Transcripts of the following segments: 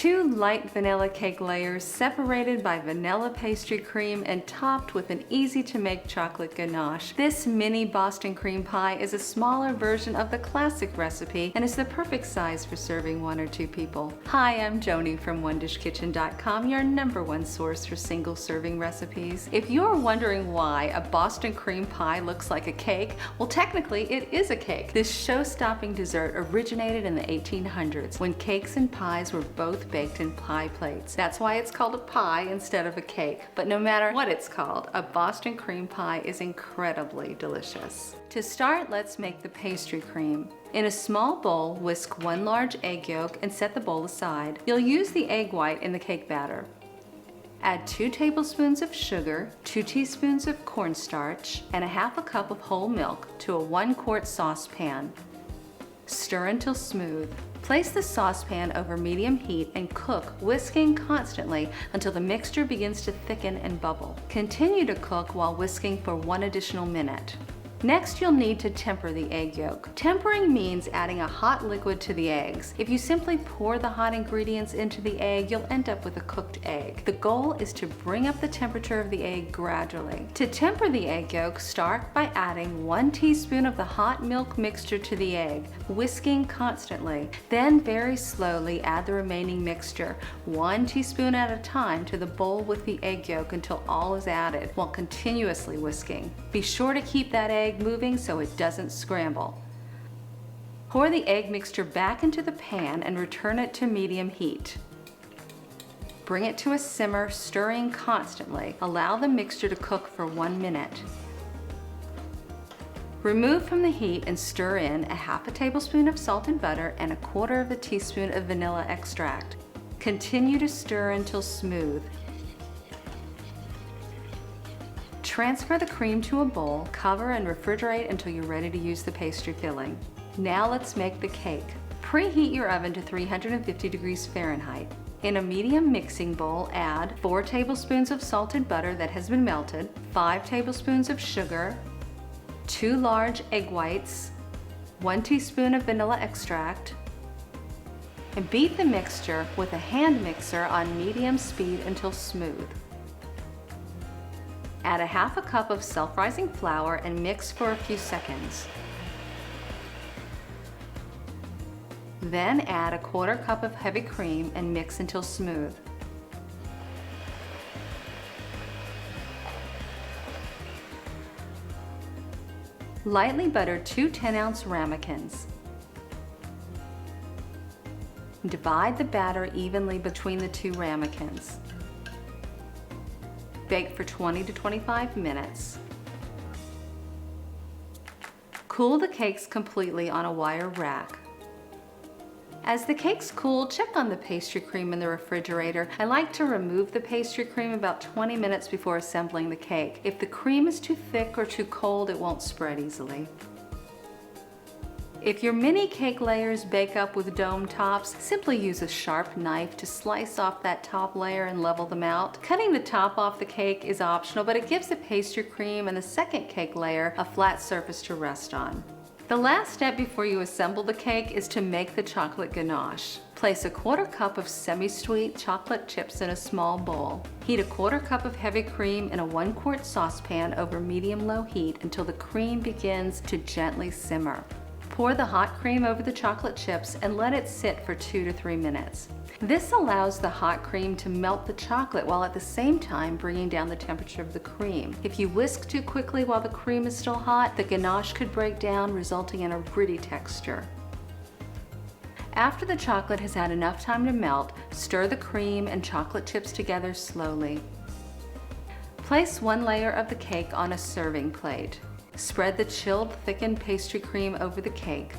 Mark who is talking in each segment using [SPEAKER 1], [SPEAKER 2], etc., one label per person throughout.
[SPEAKER 1] 2 light vanilla cake layers separated by vanilla pastry cream and topped with an easy-to-make chocolate ganache. This mini Boston cream pie is a smaller version of the classic recipe and is the perfect size for serving 1 or 2 people. Hi, I'm Joni from OneDishKitchen.com, your #1 source for single-serving recipes. If you're wondering why a Boston cream pie looks like a cake, well, technically it is a cake. This show-stopping dessert originated in the 1800s when cakes and pies were both baked in pie plates. That's why it's called a pie instead of a cake. But no matter what it's called, a Boston cream pie is incredibly delicious. To start, let's make the pastry cream. In a small bowl, whisk 1 large egg yolk and set the bowl aside. You'll use the egg white in the cake batter. Add 2 tablespoons of sugar, 2 teaspoons of cornstarch, and 1/2 cup of whole milk to a 1-quart saucepan. Stir until smooth. Place the saucepan over medium heat and cook, whisking constantly until the mixture begins to thicken and bubble. Continue to cook while whisking for 1 additional minute. Next, you'll need to temper the egg yolk. Tempering means adding a hot liquid to the eggs. If you simply pour the hot ingredients into the egg, you'll end up with a cooked egg. The goal is to bring up the temperature of the egg gradually. To temper the egg yolk, start by adding 1 teaspoon of the hot milk mixture to the egg, whisking constantly. Then very slowly add the remaining mixture, 1 teaspoon at a time, to the bowl with the egg yolk until all is added, while continuously whisking. Be sure to keep that egg moving so it doesn't scramble. Pour the egg mixture back into the pan and return it to medium heat. Bring it to a simmer, stirring constantly. Allow the mixture to cook for 1 minute. Remove from the heat and stir in 1/2 tablespoon of salt and butter and 1/4 teaspoon of vanilla extract. Continue to stir until smooth. Transfer the cream to a bowl, cover and refrigerate until you're ready to use the pastry filling. Now let's make the cake. Preheat your oven to 350 degrees Fahrenheit. In a medium mixing bowl, add 4 tablespoons of salted butter that has been melted, 5 tablespoons of sugar, 2 large egg whites, 1 teaspoon of vanilla extract, and beat the mixture with a hand mixer on medium speed until smooth. Add 1/2 cup of self-rising flour and mix for a few seconds. Then add 1/4 cup of heavy cream and mix until smooth. Lightly butter 2 10-ounce ramekins. Divide the batter evenly between the 2 ramekins. Bake for 20 to 25 minutes. Cool the cakes completely on a wire rack. As the cakes cool, check on the pastry cream in the refrigerator. I like to remove the pastry cream about 20 minutes before assembling the cake. If the cream is too thick or too cold, it won't spread easily. If your mini cake layers bake up with dome tops, simply use a sharp knife to slice off that top layer and level them out. Cutting the top off the cake is optional, but it gives the pastry cream and the second cake layer a flat surface to rest on. The last step before you assemble the cake is to make the chocolate ganache. Place 1/4 cup of semi-sweet chocolate chips in a small bowl. Heat 1/4 cup of heavy cream in a 1-quart saucepan over medium-low heat until the cream begins to gently simmer. Pour the hot cream over the chocolate chips and let it sit for 2 to 3 minutes. This allows the hot cream to melt the chocolate while at the same time bringing down the temperature of the cream. If you whisk too quickly while the cream is still hot, the ganache could break down, resulting in a gritty texture. After the chocolate has had enough time to melt, stir the cream and chocolate chips together slowly. Place 1 layer of the cake on a serving plate. Spread the chilled, thickened pastry cream over the cake.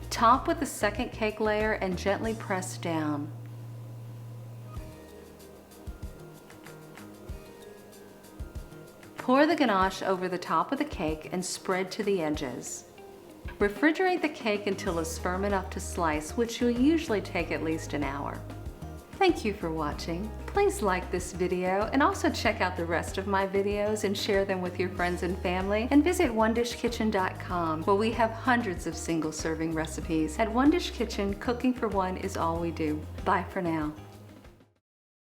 [SPEAKER 1] Top with the second cake layer and gently press down. Pour the ganache over the top of the cake and spread to the edges. Refrigerate the cake until it's firm enough to slice, which will usually take at least an hour. Thank you for watching. Please like this video and also check out the rest of my videos and share them with your friends and family. And visit OneDishKitchen.com, where we have hundreds of single-serving recipes. At One Dish Kitchen, cooking for one is all we do. Bye for now.